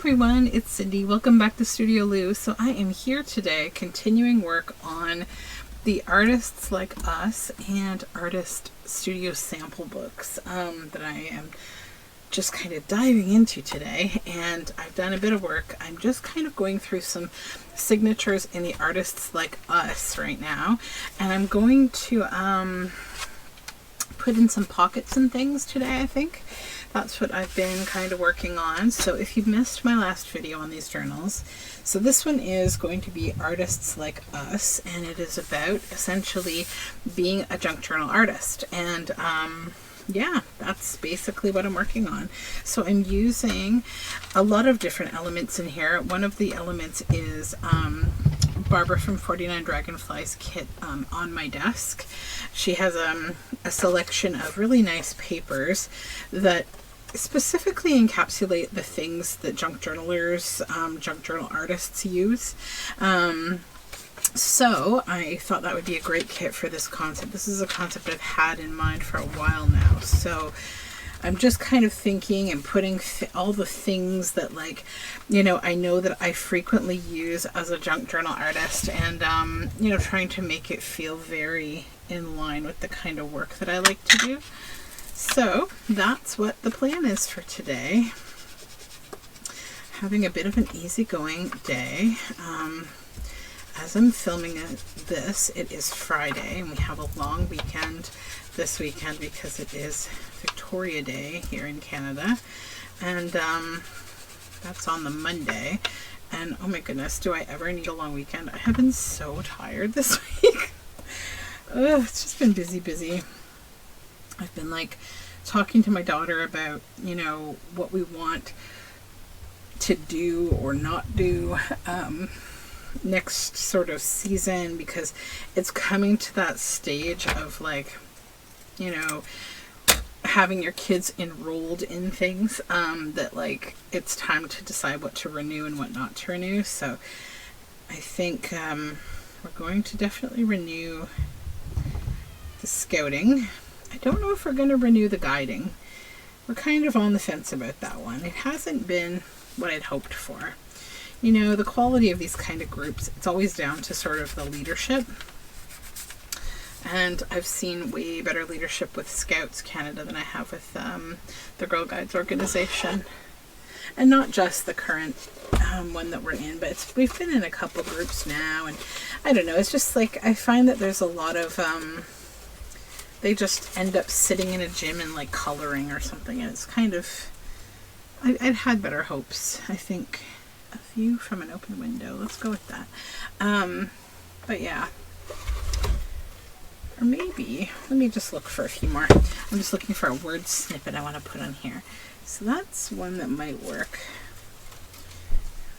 everyone, it's Cindy. Welcome back to Studioloo. So I am here today continuing work on the Artists Like Us and Artist Studio sample books that I am just kind of diving into today. And I've done a bit of work. I'm just kind of going through some signatures in the Artists Like Us right now. And I'm going to put in some pockets and things today, I think. That's what I've been kind of working on. So if you missed my last video on these journals, so this one is going to be Artists Like Us, and it is about essentially being a junk journal artist. And yeah, that's basically what I'm working on. So I'm using a lot of different elements in here. One of the elements is Barbara from 49 Dragonflies kit on my desk. She has a selection of really nice papers that specifically encapsulate the things that junk journalers, junk journal artists use. So I thought that would be a great kit for this concept. This is a concept I've had in mind for a while now. So I'm just kind of thinking and putting all the things that, like, you know, I know that I frequently use as a junk journal artist, and, you know, trying to make it feel very in line with the kind of work that I like to do. So that's what the plan is for today. Having a bit of an easygoing day. As I'm filming this, it is Friday, and we have a long weekend this weekend because it is Victoria Day here in Canada, and that's on the Monday. And oh my goodness, do I ever need a long weekend? I have been so tired this week. It's just been busy. I've been like talking to my daughter about, you know, what we want to do or not do next sort of season, because it's coming to that stage of, like, you know, having your kids enrolled in things that, like, it's time to decide what to renew and what not to renew. So I think we're going to definitely renew the scouting. I don't know if we're going to renew the guiding. We're kind of on the fence about that one. It hasn't been what I'd hoped for. You know, the quality of these kind of groups, it's always down to sort of the leadership. And I've seen way better leadership with Scouts Canada than I have with the Girl Guides organization. And not just the current one that we're in, but we've been in a couple groups now. And I don't know, it's just like, I find that there's a lot of, they just end up sitting in a gym and like coloring or something. And it's kind of, I'd had better hopes, I think. A view from an open window. Let's go with that. But yeah. Or maybe, let me just look for a few more. I'm just looking for a word snippet I want to put on here. So that's one that might work.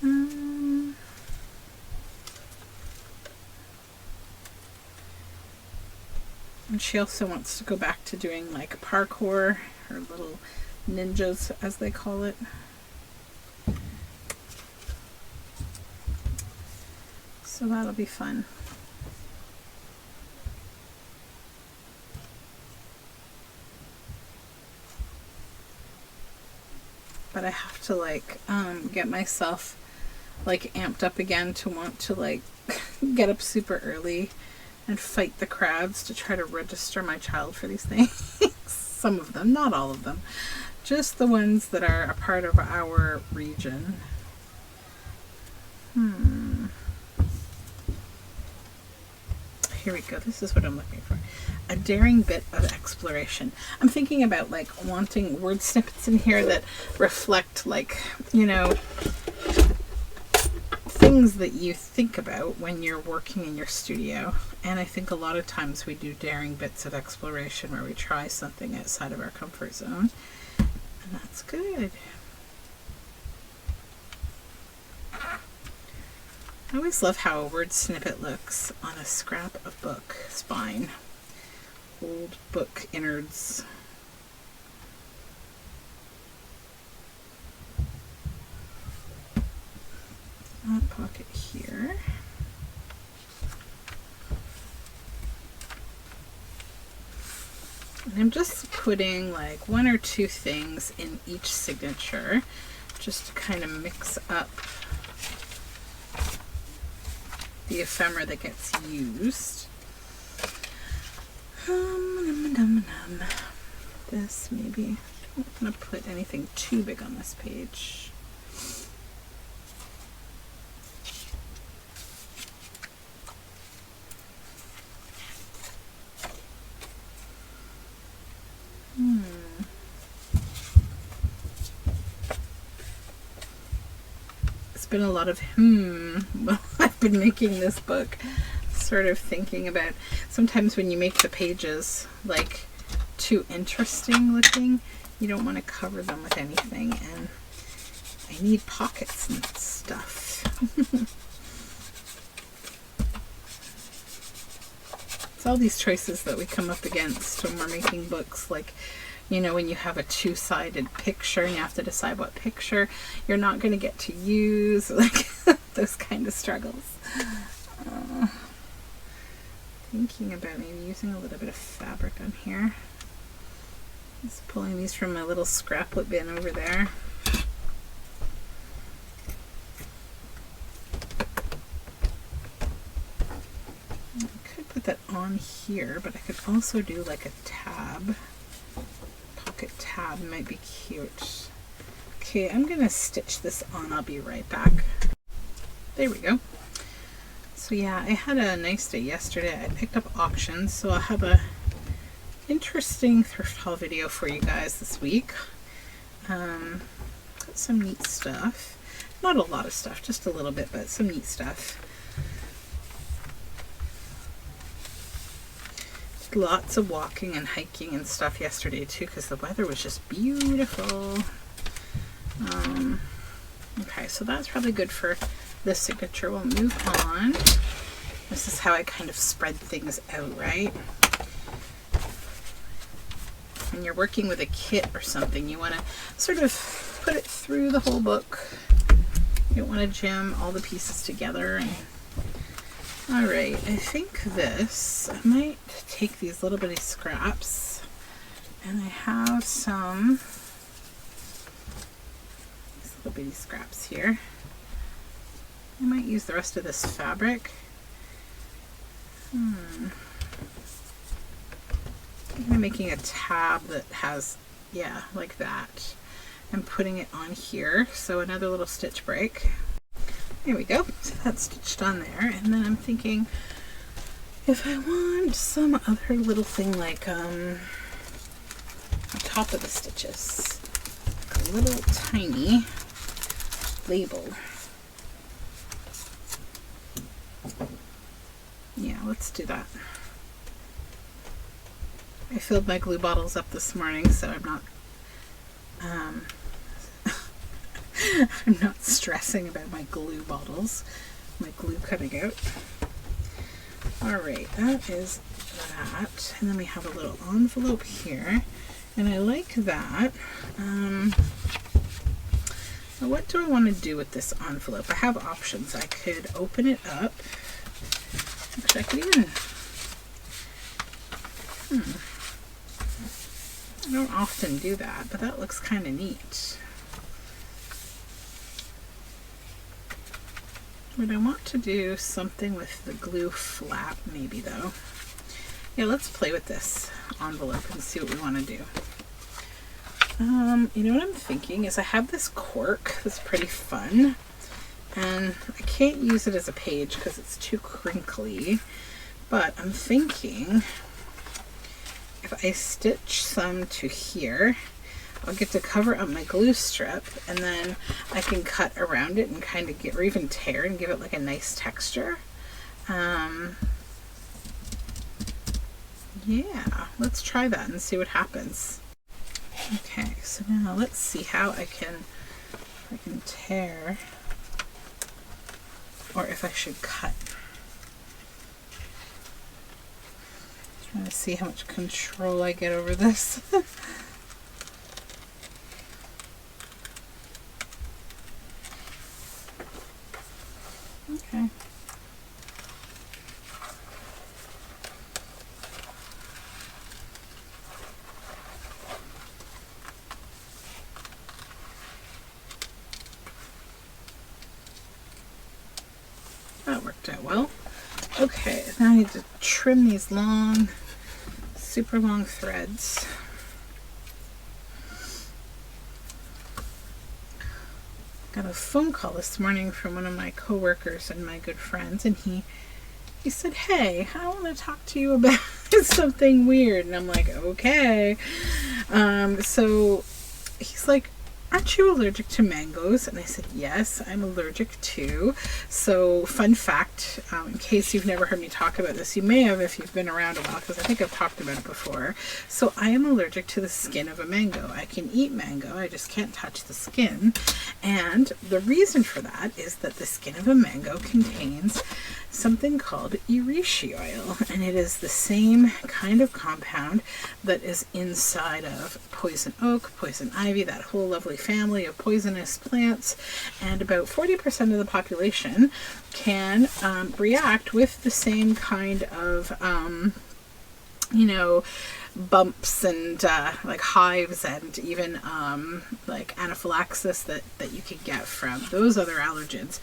And she also wants to go back to doing like parkour, her little ninjas as they call it. So that'll be fun. But I have to like get myself like amped up again to want to like get up super early and fight the crowds to try to register my child for these things. Some of them, not all of them. Just the ones that are a part of our region. Here we go. This is what I'm looking for. A daring bit of exploration. I'm thinking about like wanting word snippets in here that reflect, like, you know, things that you think about when you're working in your studio. And I think a lot of times we do daring bits of exploration where we try something outside of our comfort zone. And that's good. I always love how a word snippet looks on a scrap of book spine. Old book innards. That pocket here. And I'm just putting like one or two things in each signature just to kind of mix up the ephemera that gets used. This maybe, I'm not going to put anything too big on this page. It's been a lot of well, I've been making this book, sort of thinking about, sometimes when you make the pages like too interesting looking, you don't want to cover them with anything, and I need pockets and stuff. It's all these choices that we come up against when we're making books, like, you know, when you have a two-sided picture and you have to decide what picture you're not going to get to use, like those kind of struggles. Thinking about maybe using a little bit of fabric on here. Just pulling these from my little scrapbook bin over there. I could put that on here, but I could also do like a tab. Pocket tab might be cute. Okay, I'm gonna stitch this on. I'll be right back. There we go. So yeah, I had a nice day yesterday. I picked up auctions, so I'll have a interesting thrift haul video for you guys this week. Got some neat stuff. Not a lot of stuff, just a little bit, but some neat stuff. Did lots of walking and hiking and stuff yesterday too, because the weather was just beautiful. Okay, so that's probably good for this signature. We'll move on. This is how I kind of spread things out, right? When you're working with a kit or something, you want to sort of put it through the whole book. You don't want to jam all the pieces together. Alright, I think this, I might take these little bitty scraps, and I have some these little bitty scraps here. I might use the rest of this fabric. I'm making a tab that has, yeah, like that. I'm putting it on here, so another little stitch break. There we go. So that's stitched on there, and then I'm thinking if I want some other little thing like on top of the stitches, like a little tiny label. Yeah, let's do that. I filled my glue bottles up this morning, so I'm not I'm not stressing about my glue bottles, my glue cutting out. Alright, that is that. And then we have a little envelope here, and I like that. Now what do I want to do with this envelope? I have options. I could open it up. Actually, I could even... I don't often do that, but that looks kind of neat. But I want to do something with the glue flap maybe though. Yeah, let's play with this envelope and see what we want to do. You know what I'm thinking is I have this cork that's pretty fun, and I can't use it as a page because it's too crinkly, but I'm thinking if I stitch some to here, I'll get to cover up my glue strip, and then I can cut around it and kind of get, or even tear and give it like a nice texture. Yeah, let's try that and see what happens. Okay, so now let's see how I can tear, or if I should cut. Trying to see how much control I get over this. Okay. worked out well. Okay, now I need to trim these long, super long threads. Got a phone call this morning from one of my coworkers and my good friends, and he said, "Hey, I want to talk to you about something weird." And I'm like, "Okay." So he's like, "Aren't you allergic to mangoes?" And I said, "Yes, I'm allergic too." So fun fact, in case you've never heard me talk about this, you may have if you've been around a while, because I think I've talked about it before. So I am allergic to the skin of a mango. I can eat mango, I just can't touch the skin. And the reason for that is that the skin of a mango contains something called reishi oil, and it is the same kind of compound that is inside of poison oak, poison ivy, that whole lovely family of poisonous plants. And about 40% of the population can react with the same kind of bumps and like hives, and even like anaphylaxis that you could get from those other allergens.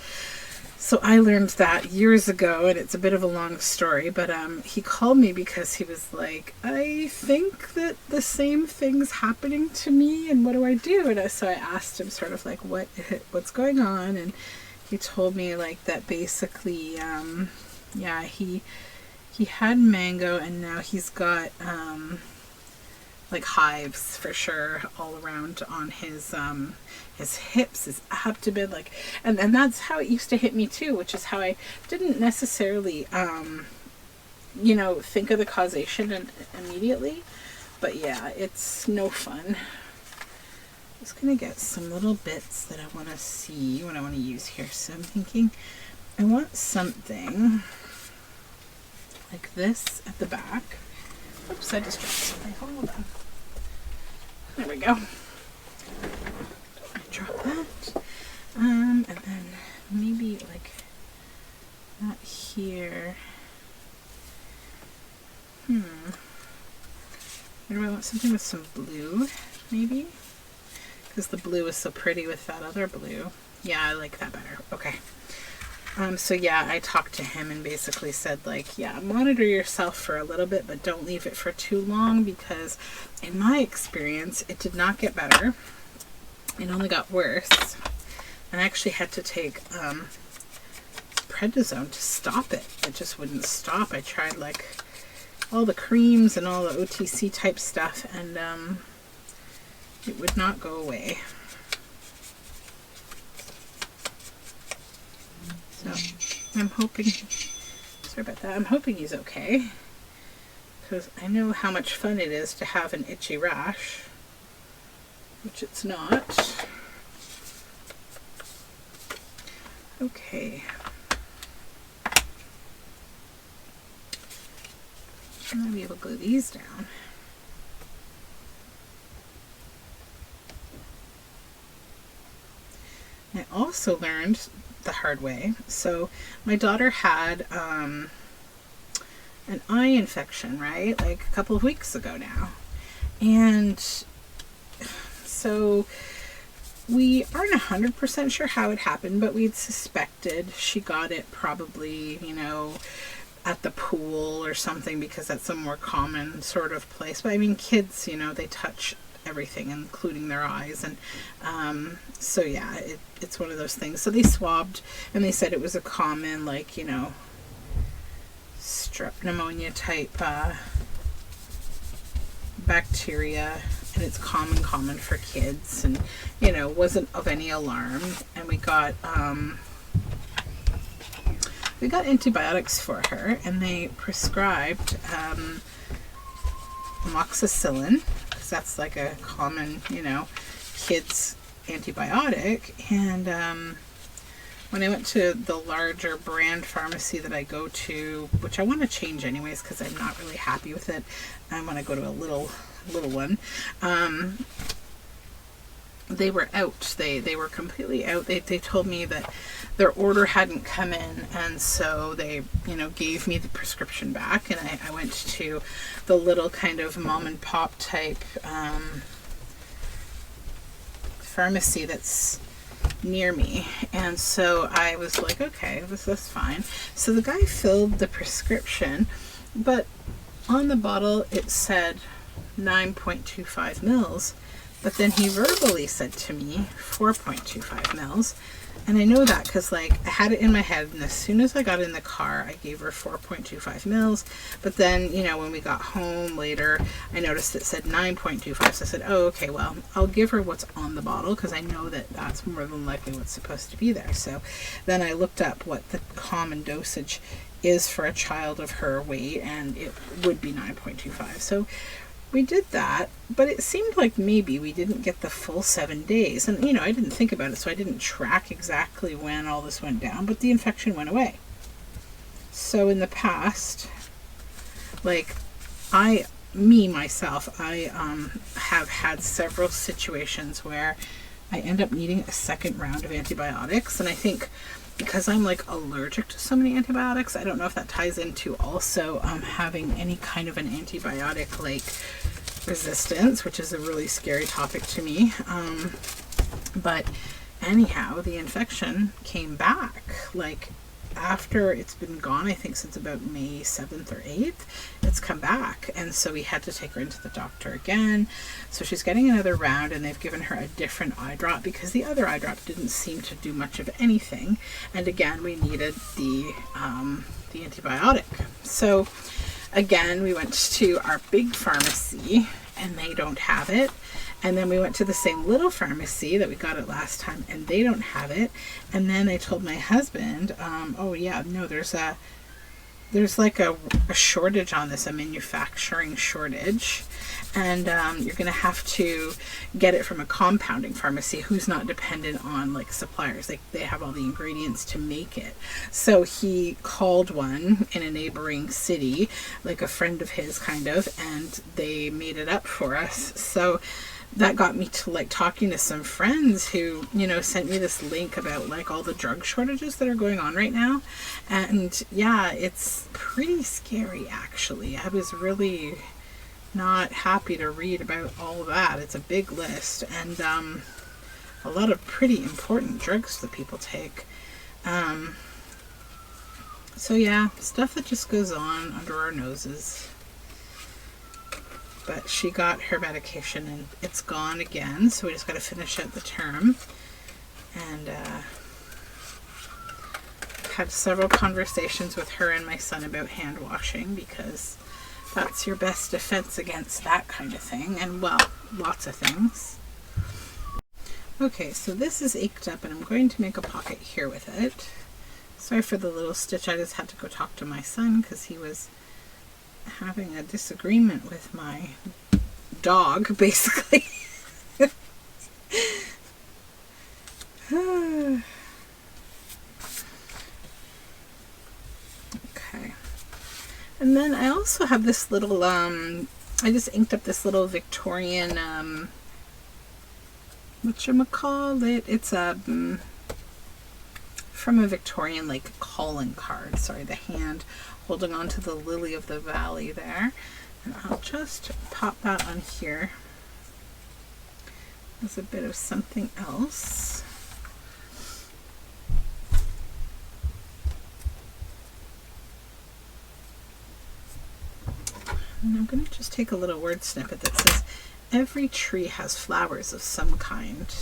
So I learned that years ago, and it's a bit of a long story, but he called me because he was like, "I think that the same thing's happening to me, and what do I do?" And so I asked him sort of like, what's going on? And he told me like that basically, he had mango, and now he's got like hives for sure all around on his hips, his abdomen, like, and that's how it used to hit me too, which is how I didn't necessarily think of the causation immediately. But yeah, it's no fun. I'm just gonna get some little bits that I want to see, what I want to use here. So I'm thinking I want something like this at the back. Oops, I just dropped something. Hold on. There we go. I drop that. And then maybe like not here. Maybe I want something with some blue, maybe? Because the blue is so pretty with that other blue. Yeah, I like that better. Okay. So yeah, I talked to him and basically said like, yeah, monitor yourself for a little bit, but don't leave it for too long, because in my experience, it did not get better. It only got worse. And I actually had to take prednisone to stop it. It just wouldn't stop. I tried like all the creams and all the OTC type stuff, and it would not go away. So I'm hoping, sorry about that, I'm hoping he's okay, because I know how much fun it is to have an itchy rash, which it's not. Okay. I'm going to be able to glue these down. I also learned the hard way. So my daughter had an eye infection, right? Like a couple of weeks ago now. And so we aren't 100% sure how it happened, but we'd suspected she got it probably, at the pool or something, because that's a more common sort of place. But I mean, kids, they touch everything, including their eyes, and so yeah, it's one of those things. So they swabbed, and they said it was a common, like, strep pneumonia type bacteria, and it's common for kids, and wasn't of any alarm. And we got antibiotics for her, and they prescribed amoxicillin, because that's like a common, kids antibiotic. And when I went to the larger brand pharmacy that I go to, which I want to change anyways because I'm not really happy with it, I want to go to a little one. They were out. They were completely out. They told me that their order hadn't come in, and so they gave me the prescription back, and I went to the little kind of mom and pop type pharmacy that's near me. And so I was like, okay, this is fine. So the guy filled the prescription, but on the bottle it said 9.25 mils, but then he verbally said to me 4.25 mils. And I know that because like I had it in my head, and as soon as I got in the car I gave her 4.25 mils, but then, you know, when we got home later I noticed it said 9.25, so I said, oh, okay, well, I'll give her what's on the bottle because I know that that's more than likely what's supposed to be there. So then I looked up what the common dosage is for a child of her weight, and it would be 9.25. So we did that, but it seemed like maybe we didn't get the full 7 days. And, you know, I didn't think about it, so I didn't track exactly when all this went down, but the infection went away. So in the past, like, myself, I have had several situations where I end up needing a second round of antibiotics. And I think because I'm like allergic to so many antibiotics, I don't know if that ties into also having any kind of an antibiotic like resistance, which is a really scary topic to me. But anyhow, the infection came back like after it's been gone, I think since about May 7th or 8th, it's come back. And so we had to take her into the doctor again. So she's getting another round, and they've given her a different eye drop because the other eye drop didn't seem to do much of anything. And again, we needed the antibiotic. So again, we went to our big pharmacy and they don't have it. And then we went to the same little pharmacy that we got it last time, and they don't have it. And then I told my husband, oh yeah, no, there's like a shortage on this, a manufacturing shortage. And you're going to have to get it from a compounding pharmacy who's not dependent on like suppliers. Like they have all the ingredients to make it. So he called one in a neighboring city, like a friend of his kind of, and they made it up for us. So that got me to like talking to some friends who, you know, sent me this link about like all the drug shortages that are going on right now. And yeah, it's pretty scary actually. I was really not happy to read about all of that. It's a big list, and a lot of pretty important drugs that people take. So yeah, stuff that just goes on under our noses. But she got her medication and it's gone again, so we just got to finish out the term. And had several conversations with her and my son about hand washing, because that's your best defense against that kind of thing, and well, lots of things. Okay, so this is inked up, and I'm going to make a pocket here with it. Sorry for the little stitch, I just had to go talk to my son because he was having a disagreement with my dog, basically. Okay. And then I also have this little, I just inked up this little Victorian, whatchamacallit? It's a, from a Victorian, like, calling card. Sorry, the hand holding on to the lily of the valley there. And I'll just pop that on here as a bit of something else. And I'm going to just take a little word snippet that says, every tree has flowers of some kind.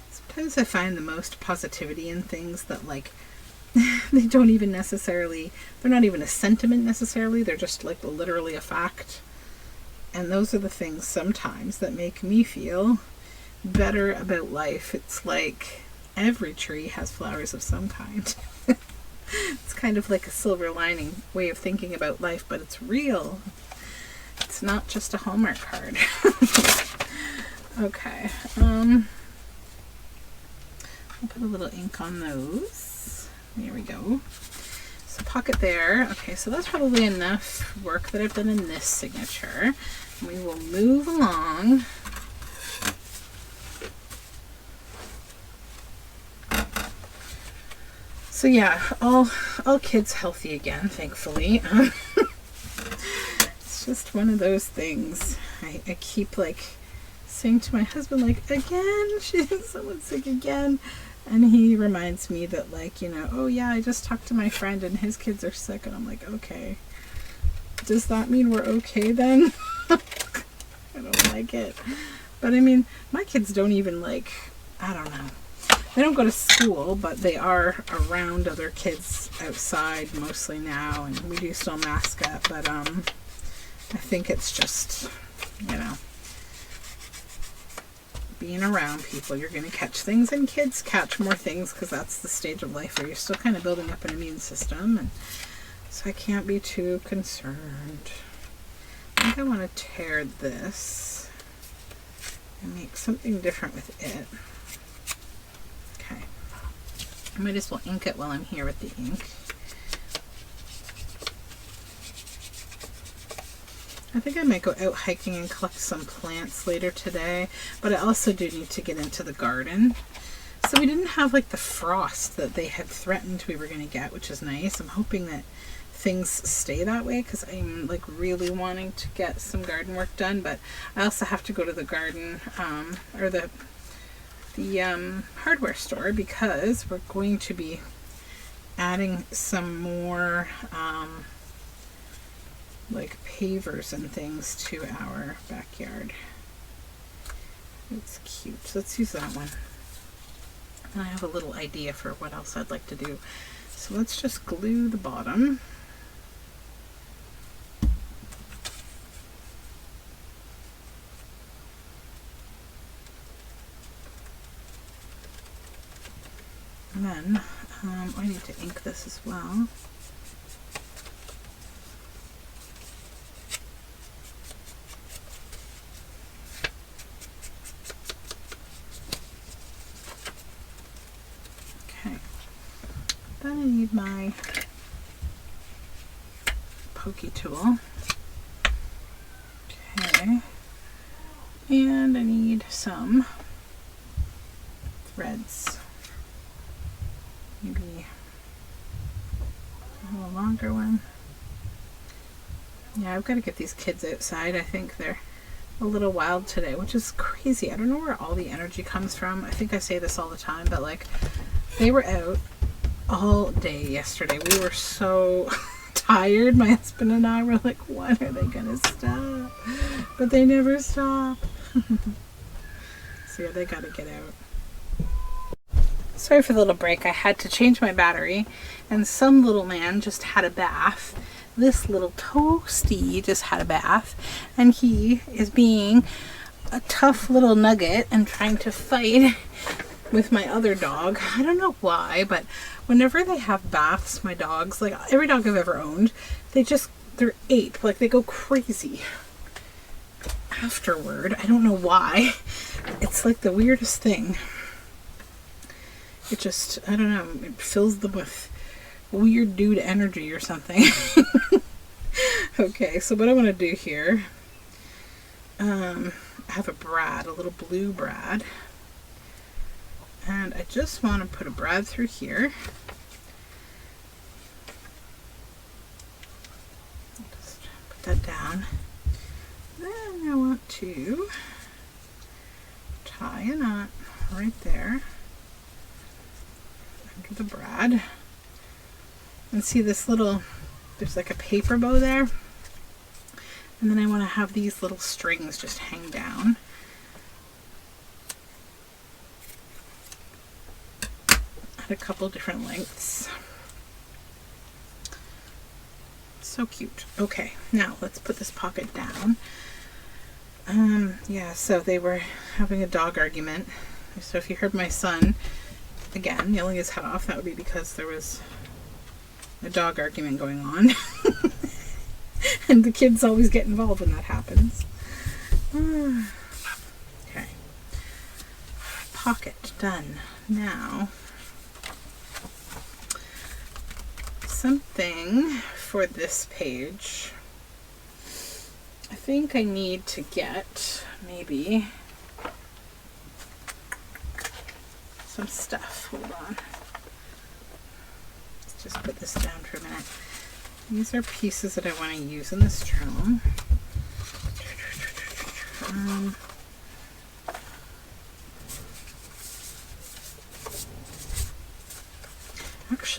Sometimes I find the most positivity in things that, like, they don't even necessarily, they're not even a sentiment necessarily, they're just like literally a fact. And those are the things sometimes that make me feel better about life. It's like every tree has flowers of some kind. It's kind of like a silver lining way of thinking about life, but it's real. It's not just a Hallmark card. Okay. I'll put a little ink on those. There we go. So pocket there. Okay, so that's probably enough work that I've done in this signature. We will move along. So yeah, all kids healthy again, thankfully. It's just one of those things. I keep like saying to my husband, like, again, someone's sick again. And he reminds me that, like, you know, oh yeah, I just talked to my friend and his kids are sick. And I'm like, okay. Does that mean we're okay then? I don't like it. But I mean, my kids don't even, like, I don't know. They don't go to school, but they are around other kids outside mostly now. And we do still mask up. But I think it's just, you know, being around people, you're going to catch things, and kids catch more things because that's the stage of life where you're still kind of building up an immune system, and so I can't be too concerned. I think I want to tear this and make something different with it. Okay. I might as well ink it while I'm here with the ink. I think I might go out hiking and collect some plants later today, but I also do need to get into the garden. So we didn't have like the frost that they had threatened we were going to get, which is nice. I'm hoping that things stay that way because I'm like really wanting to get some garden work done, but I also have to go to the garden or the hardware store because we're going to be adding some more like pavers and things to our backyard. It's cute. So let's use that one. And I have a little idea for what else I'd like to do. So let's just glue the bottom. And then I need to ink this as well. Then I need my pokey tool. Okay. And I need some threads. Maybe a little longer one. Yeah, I've got to get these kids outside. I think they're a little wild today, which is crazy. I don't know where all the energy comes from. I think I say this all the time, but like they were out all day yesterday. We were so tired. My husband and I were like, when are they gonna stop? But they never stop. So yeah, they gotta get out. Sorry for the little break. I had to change my battery and some little man just had a bath. This little toasty just had a bath and he is being a tough little nugget and trying to fight with my other dog. I don't know why, but whenever they have baths, my dogs, like every dog I've ever owned, they're ape. Like they go crazy afterward. I don't know why. It's like the weirdest thing. It just, I don't know, it fills them with weird dude energy or something. Okay, so what I want to do here, I have a brad, a little blue brad. And I just want to put a brad through here. Just put that down. Then I want to tie a knot right there under the brad. And see this little, there's like a paper bow there. And then I want to have these little strings just hang down. A couple different lengths. So cute. Okay, now let's put this pocket down. Yeah, so they were having a dog argument. So if you heard my son again yelling his head off, that would be because there was a dog argument going on. And the kids always get involved when that happens. Okay. Pocket done. Now something for this page. I think I need to get maybe some stuff. Hold on. Let's just put this down for a minute. These are pieces that I want to use in this journal.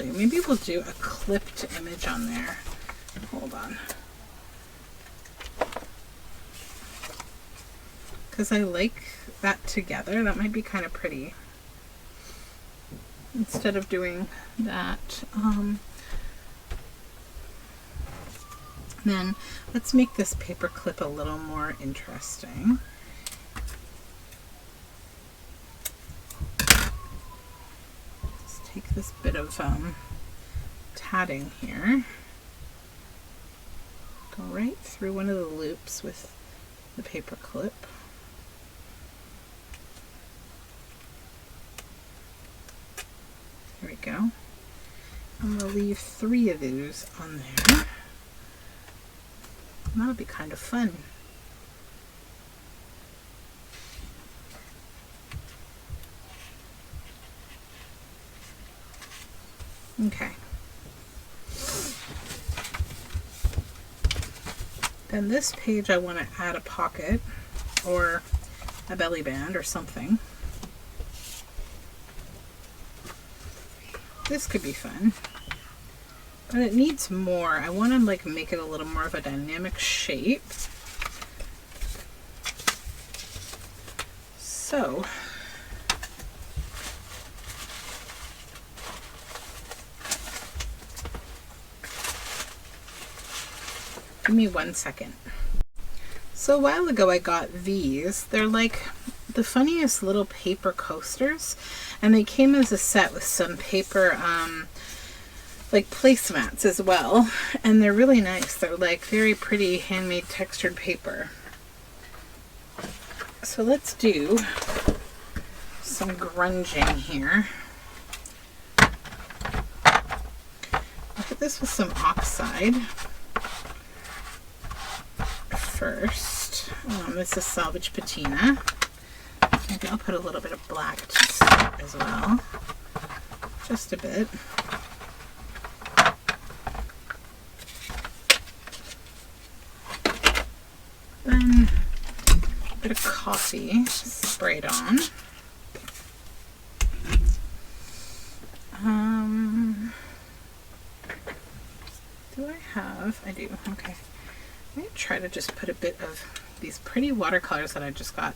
Actually, maybe we'll do a clipped image on there. Hold on. Because I like that together. That might be kind of pretty. Instead of doing that. Then let's make this paper clip a little more interesting. Let's take this bit of tatting here. Go right through one of the loops with the paper clip. There we go. I'm going to leave 3 of those on there. And that'll be kind of fun. Okay. Then this page I want to add a pocket or a belly band or something. This could be fun, but it needs more. I want to like make it a little more of a dynamic shape. So give me 1 second. So a while ago I got these. They're like the funniest little paper coasters, and they came as a set with some paper like placemats as well, and they're really nice. They're like very pretty handmade textured paper. So let's do some grunging here. I'll put this with some oxide first. This is salvage patina. Maybe I'll put a little bit of black to start as well. Just a bit. Then a bit of coffee sprayed on. Do I have? I do. Okay. I might try to just put a bit of these pretty watercolors that I just got.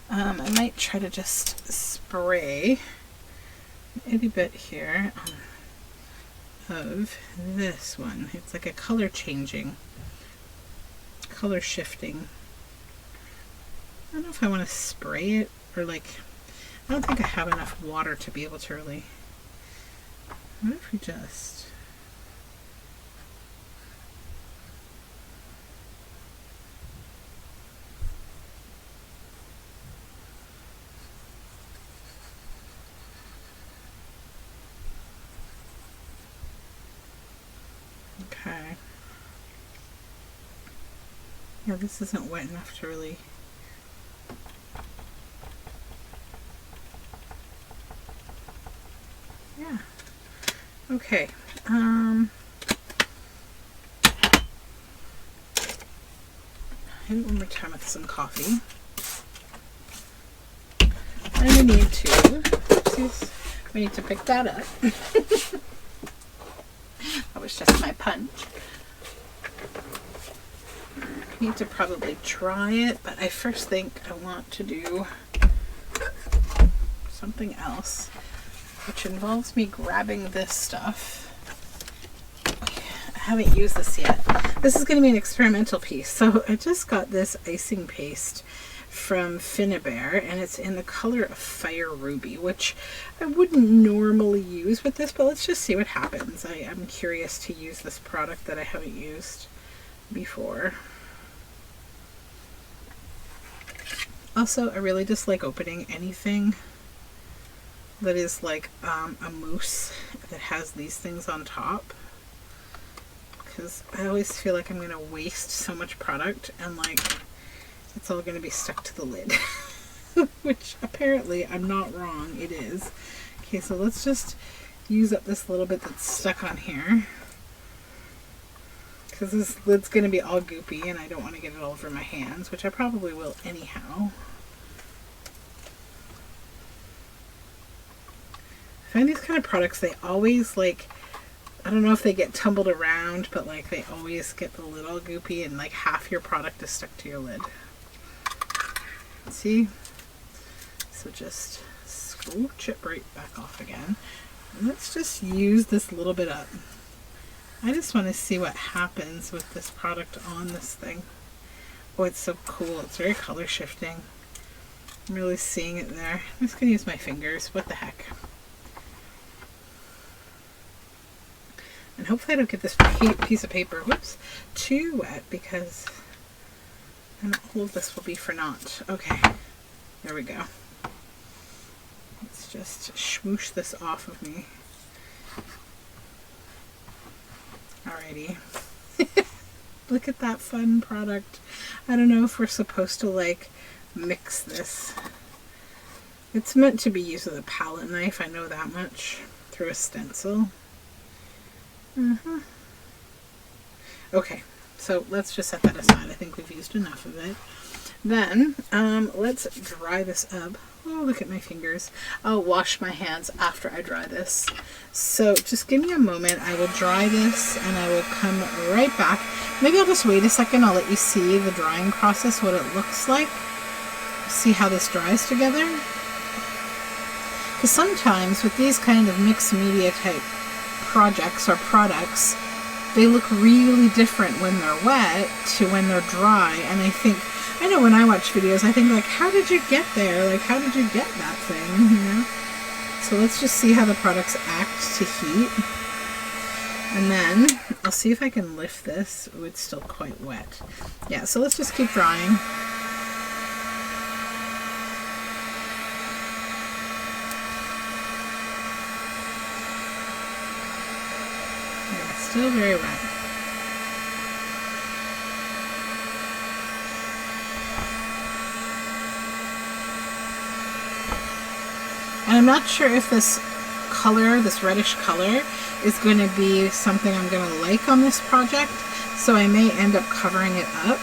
I might try to just spray a itty bit here of this one. It's like a color changing, color shifting. I don't know if I want to spray it or like, I don't think I have enough water to be able to really, what if we just, okay. Yeah, this isn't wet enough to really. Yeah. Okay. Hit it one more time with some coffee. And we need to. Oopsies, we need to pick that up. That was just my punch. I need to probably dry it, but I first think I want to do something else, which involves me grabbing this stuff. I haven't used this yet. This is going to be an experimental piece. So I just got this icing paste from Finnabair, and it's in the color of Fire Ruby, which I wouldn't normally use with this, but let's just see what happens. I'm curious to use this product that I haven't used before. Also, I really dislike opening anything that is like a mousse that has these things on top, because I always feel like I'm going to waste so much product and like it's all going to be stuck to the lid. Which apparently I'm not wrong, it is. Okay, so let's just use up this little bit that's stuck on here, because this lid's going to be all goopy and I don't want to get it all over my hands, which I probably will anyhow. I find these kind of products, they always like I don't know if they get tumbled around, but like they always get a little goopy and like half your product is stuck to your lid. See? So just scooch it right back off again. And let's just use this little bit up. I just want to see what happens with this product on this thing. Oh, it's so cool. It's very color shifting. I'm really seeing it there. I'm just going to use my fingers. What the heck? And hopefully I don't get this piece of paper, whoops, too wet, because then all of this will be for naught. Okay, there we go. Let's just smoosh this off of me. Alrighty. Look at that fun product. I don't know if we're supposed to like mix this. It's meant to be used with a palette knife, I know that much, through a stencil. Okay, so let's just set that aside. I think we've used enough of it. Then let's dry this up. Oh, look at my fingers. I'll wash my hands after I dry this. So just give me a moment. I will dry this and I will come right back. Maybe I'll just wait a second. I'll let you see the drying process, what it looks like. See how this dries together. Because sometimes with these kind of mixed media type projects or products, they look really different when they're wet to when they're dry. And I know when I watch videos, I think like, how did you get there? Like, how did you get that thing? You know? So let's just see how the products act to heat. And then I'll see if I can lift this. Oh, it's still quite wet. Yeah, so let's just keep drying. Yeah, still very wet. And I'm not sure if this color, this reddish color, is going to be something I'm going to like on this project. So I may end up covering it up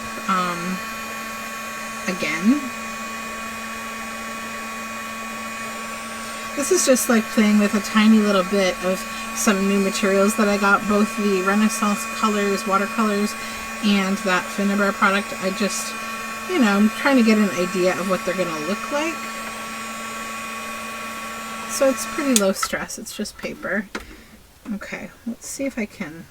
again. This is just like playing with a tiny little bit of some new materials that I got, both the Renaissance colors, watercolors, and that Finnabair product. I just, you know, I'm trying to get an idea of what they're going to look like. So it's pretty low stress, it's just paper. Okay, let's see if I can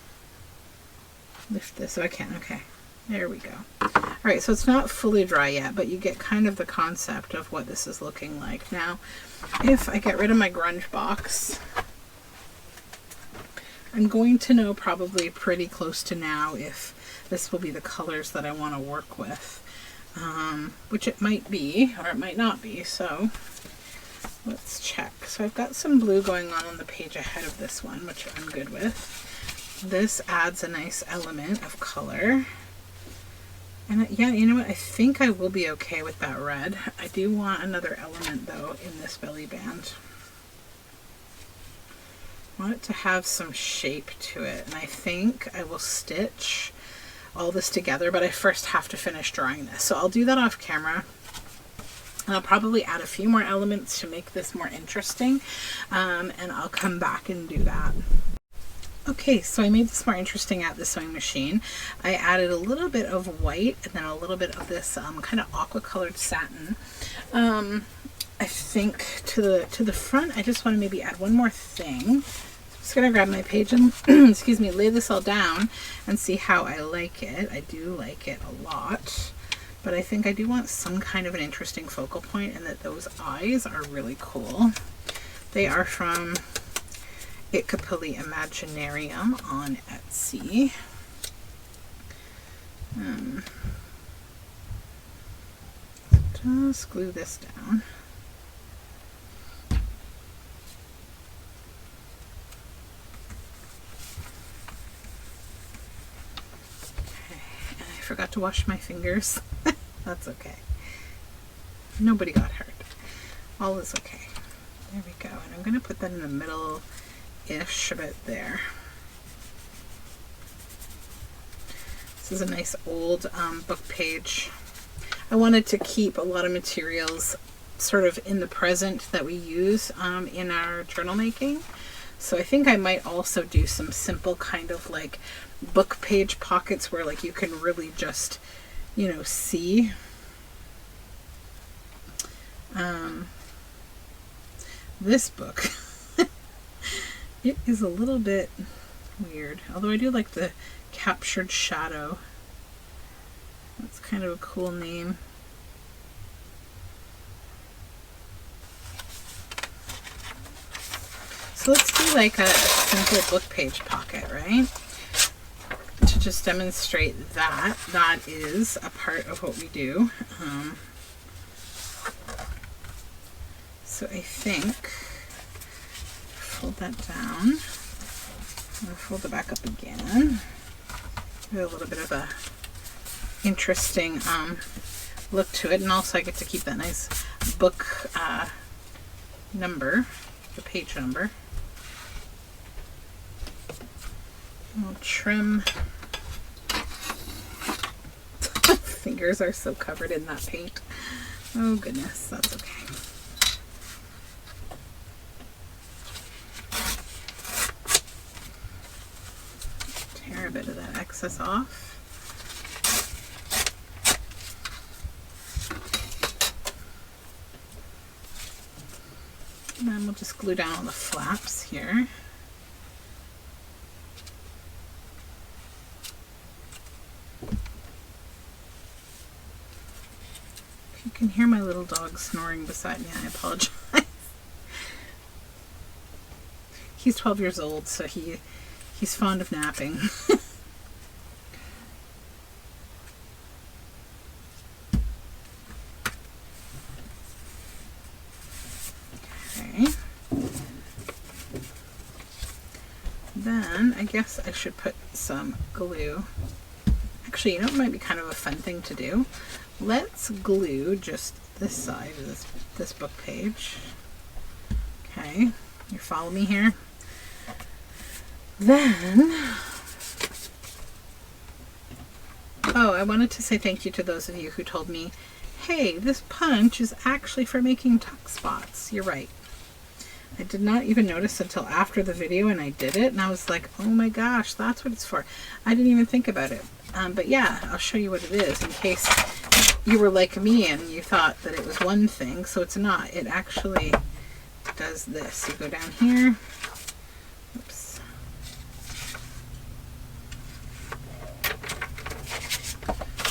lift this. Oh, I can, okay. There we go. Alright, so it's not fully dry yet, but you get kind of the concept of what this is looking like. Now, if I get rid of my grunge box, I'm going to know probably pretty close to now if this will be the colors that I want to work with. Which it might be, or it might not be, so let's check. So I've got some blue going on the page ahead of this one, which I'm good with. This adds a nice element of color. And yeah, you know what? I think I will be okay with that red. I do want another element, though, in this belly band. I want it to have some shape to it. And I think I will stitch all this together, but I first have to finish drawing this. So I'll do that off camera. And I'll probably add a few more elements to make this more interesting. And I'll come back and do that. Okay, so I made this more interesting at the sewing machine. I added a little bit of white and then a little bit of this kind of aqua colored satin. I think to the front, I just want to maybe add one more thing. I'm just gonna grab my page and excuse me, lay this all down and see how I like it. I do like it a lot, but I think I do want some kind of an interesting focal point, and that those eyes are really cool. They are from Itkapili Imaginarium on Etsy. Just glue this down. Okay, and I forgot to wash my fingers. That's okay. Nobody got hurt. All is okay. There we go. And I'm going to put that in the middle-ish bit there. This is a nice old book page. I wanted to keep a lot of materials sort of in the present that we use in our journal making. So I think I might also do some simple kind of like book page pockets where like you can really just, you know, see. This book, it is a little bit weird, although I do like the captured shadow. That's kind of a cool name. So let's do like a simple book page pocket, right? To just demonstrate that that is a part of what we do. So I think fold that down. I'm going to fold it back up again. Give it a little bit of a interesting look to it, and also I get to keep that nice book number, the page number. I'll trim. Fingers are so covered in that paint. Oh goodness, that's okay. Tear a bit of that excess off. And then we'll just glue down all the flaps here. If you can hear my little dog snoring beside me, I apologize. He's 12 years old, so he's fond of napping. Okay. Then I guess I should put some glue. Actually, you know, it might be kind of a fun thing to do. Let's glue just this side of this book page. Okay, you follow me here? Then, oh, I wanted to say thank you to those of you who told me, hey, this punch is actually for making tuck spots. You're right. I did not even notice until after the video, and I did it, and I was like, oh my gosh, that's what it's for. I didn't even think about it. But yeah, I'll show you what it is in case you were like me and you thought that it was one thing. So it's not. It actually does this. You go down here. Oops.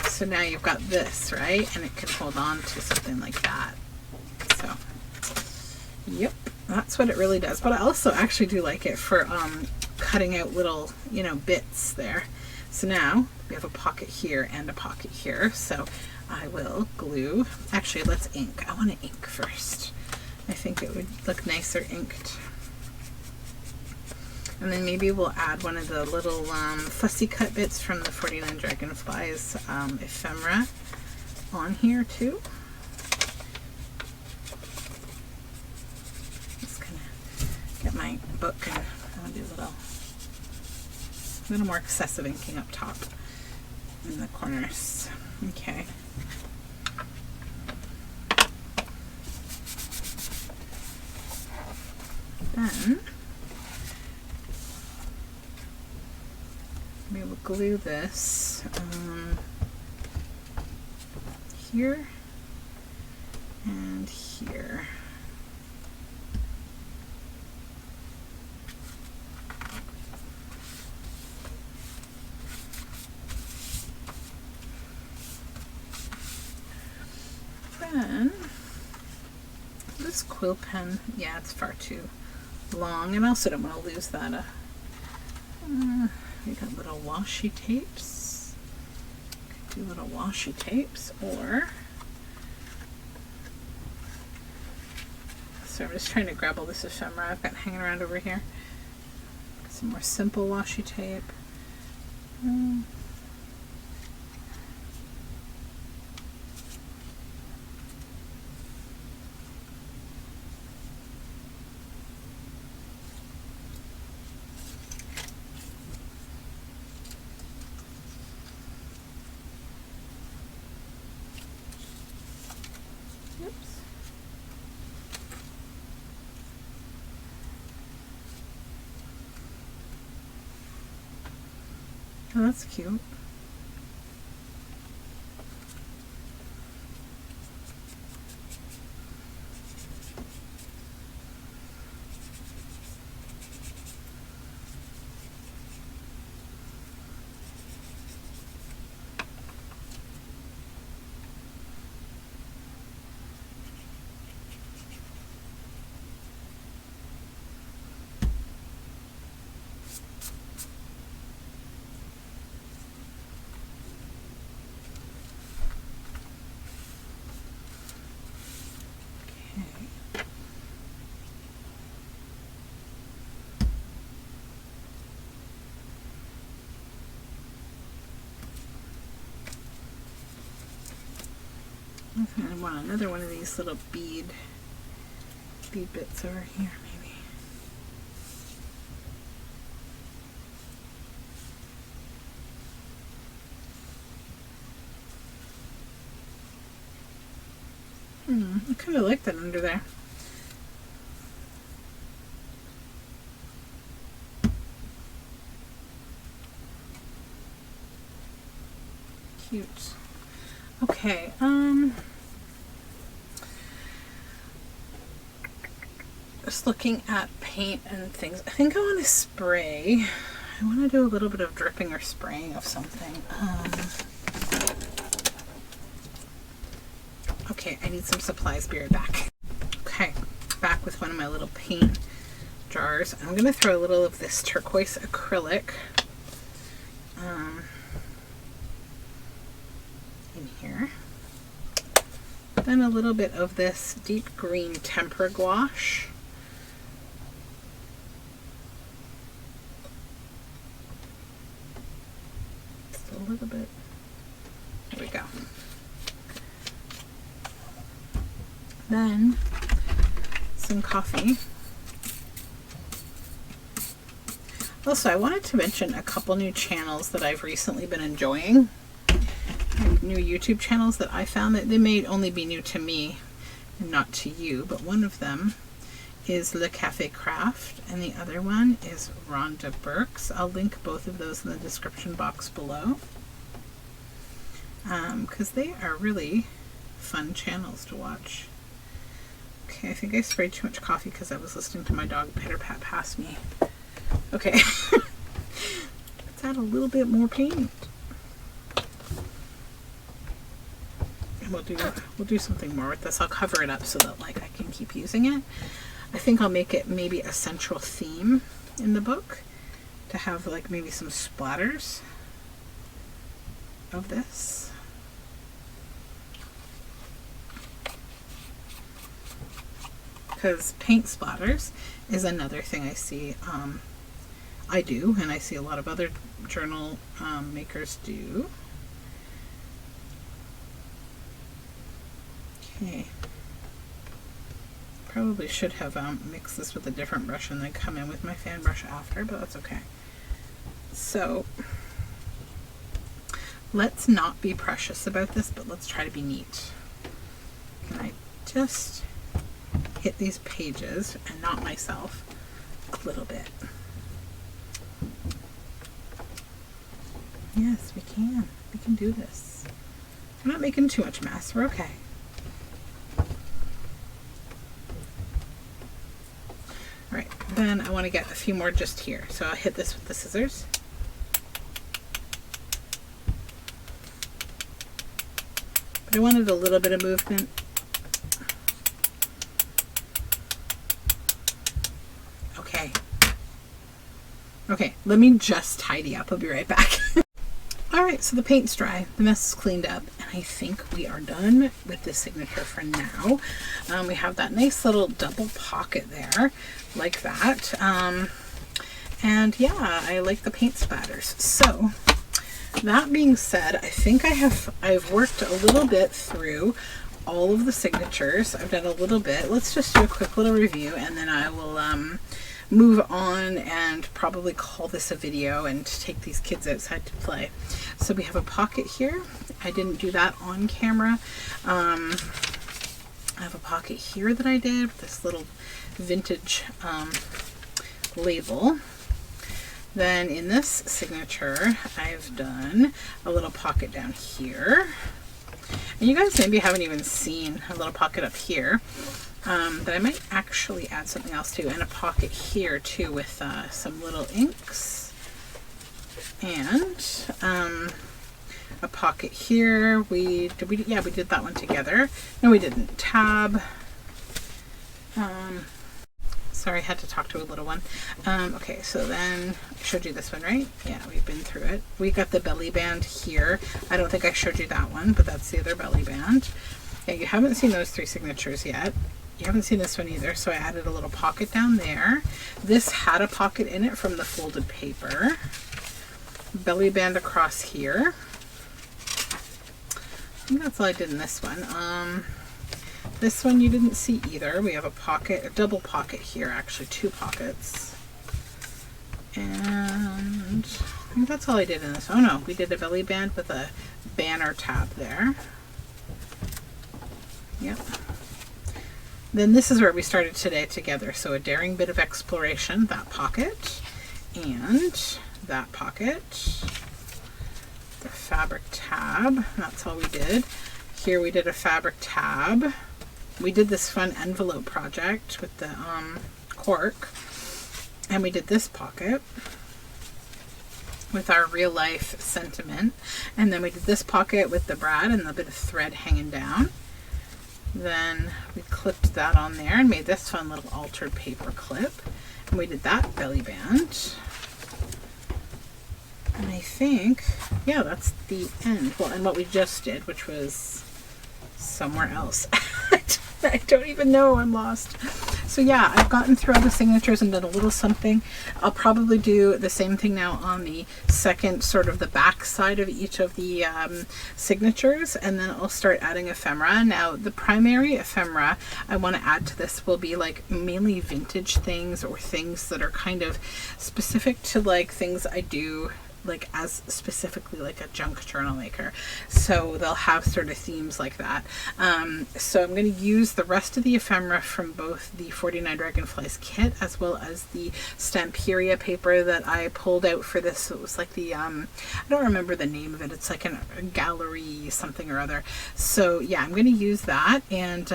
So now you've got this, right? And it can hold on to something like that. So, yep, that's what it really does. But I also actually do like it for cutting out little, you know, bits there. So now we have a pocket here and a pocket here. So I will glue. Actually, let's ink. I want to ink first. I think it would look nicer inked. And then maybe we'll add one of the little fussy cut bits from the 49 Dragonflies ephemera on here too. Just gonna get my book and I'm gonna do a little more excessive inking up top in the corners. Okay. Then we will glue this here and here. Then this quill pen, yeah, it's far too long, and I also don't want to lose that. We got little washi tapes. Could do little washi tapes, or so I'm just trying to grab all this ephemera I've got hanging around over here. Some more simple washi tape. Oops. Oh, that's cute. I want another one of these little bead bits over here, maybe. I kind of like that under there. Cute. Okay, just looking at paint and things. I think I want to spray. I want to do a little bit of dripping or spraying of something. Okay, I need some supplies. Be right back. Okay, back with one of my little paint jars. I'm going to throw a little of this turquoise acrylic in here. Then a little bit of this deep green tempera gouache. Just a little bit. There we go. Then some coffee. Also, I wanted to mention a couple new channels that I've recently been enjoying. New YouTube channels that I found that they may only be new to me and not to you, but one of them is Le Cafe Craft and the other one is Rhonda Burks. I'll link both of those in the description box below because they are really fun channels to watch. Okay, I think I sprayed too much coffee because I was listening to my dog pitter-pat past me. Okay, let's add a little bit more paint. And we'll do something more with this. I'll cover it up so that like I can keep using it. I think I'll make it maybe a central theme in the book to have like maybe some splatters of this. Because paint splatters is another thing I see I do, and I see a lot of other journal makers do. Okay. Probably should have mixed this with a different brush and then come in with my fan brush after, but that's okay. So let's not be precious about this, but let's try to be neat. Can I just hit these pages and not myself a little bit? Yes, we can. We can do this. We're not making too much mess. We're okay. Alright, then I want to get a few more just here. So I'll hit this with the scissors. But I wanted a little bit of movement. Okay. Okay, let me just tidy up. I'll be right back. Alright, so the paint's dry. The mess is cleaned up. And I think we are done with this signature for now. We have that nice little double pocket there, like that. And yeah, I like the paint spatters. So that being said, I think I've worked a little bit through all of the signatures. I've done a little bit. Let's just do a quick little review and then I will move on and probably call this a video and take these kids outside to play. So we have a pocket here. I didn't do that on camera. I have a pocket here that I did with this little vintage label. Then in this signature, I've done a little pocket down here. And you guys maybe haven't even seen a little pocket up here. That I might actually add something else to, and a pocket here too with some little inks. And a pocket here. Yeah, we did that one together. No, we didn't. Tab. Sorry, I had to talk to a little one. Okay, so then I showed you this one, right? Yeah, we've been through it. We got the belly band here. I don't think I showed you that one, but that's the other belly band. Yeah, you haven't seen those 3 signatures yet. You haven't seen this one either, so I added a little pocket down there. This had a pocket in it from the folded paper. Belly band across here. I think that's all I did in this one. This one you didn't see either. We have a pocket, a double pocket here, actually 2 pockets. And I think that's all I did in this one. Oh no, we did a belly band with a banner tab there. Yep. Then this is where we started today together. So a daring bit of exploration, that pocket, and that pocket. The fabric tab, that's all we did. Here we did a fabric tab. We did this fun envelope project with the cork, and we did this pocket with our real life sentiment, and then we did this pocket with the brad and the bit of thread hanging down. Then we clipped that on there and made this fun little altered paper clip, and we did that belly band. And I think, yeah, that's the end. Well, and what we just did, which was somewhere else. I don't even know, I'm lost. So yeah, I've gotten through all the signatures and done a little something. I'll probably do the same thing now on the second, sort of the back side of each of the signatures, and then I'll start adding ephemera. Now the primary ephemera I want to add to this will be like mainly vintage things, or things that are kind of specific to like things I do, like as specifically like a junk journal maker. So they'll have sort of themes like that. So I'm going to use the rest of the ephemera from both the 49 Dragonflies kit as well as the Stamperia paper that I pulled out for this. So it was like the, I don't remember the name of it. It's like a gallery something or other. So yeah, I'm going to use that, and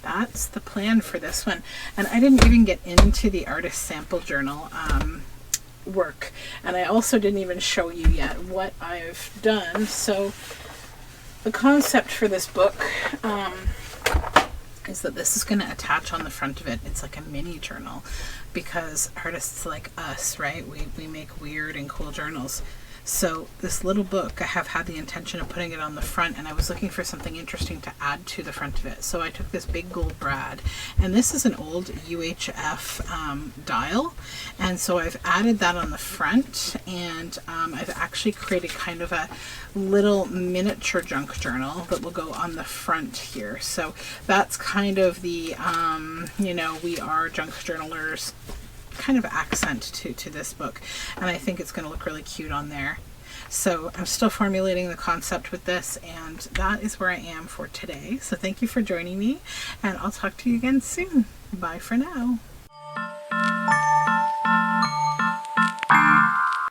that's the plan for this one. And I didn't even get into the artist sample journal work, and I also didn't even show you yet what I've done. So the concept for this book is that this is going to attach on the front of it. It's like a mini journal, because artists like us, right, we make weird and cool journals. So this little book, I have had the intention of putting it on the front, and I was looking for something interesting to add to the front of it. So I took this big gold brad, and this is an old UHF dial, and so I've added that on the front, and I've actually created kind of a little miniature junk journal that will go on the front here. So that's kind of the, you know, we are junk journalers kind of accent to this book, and I think it's going to look really cute on there. So I'm still formulating the concept with this, and that is where I am for today. So thank you for joining me, and I'll talk to you again soon. Bye for now.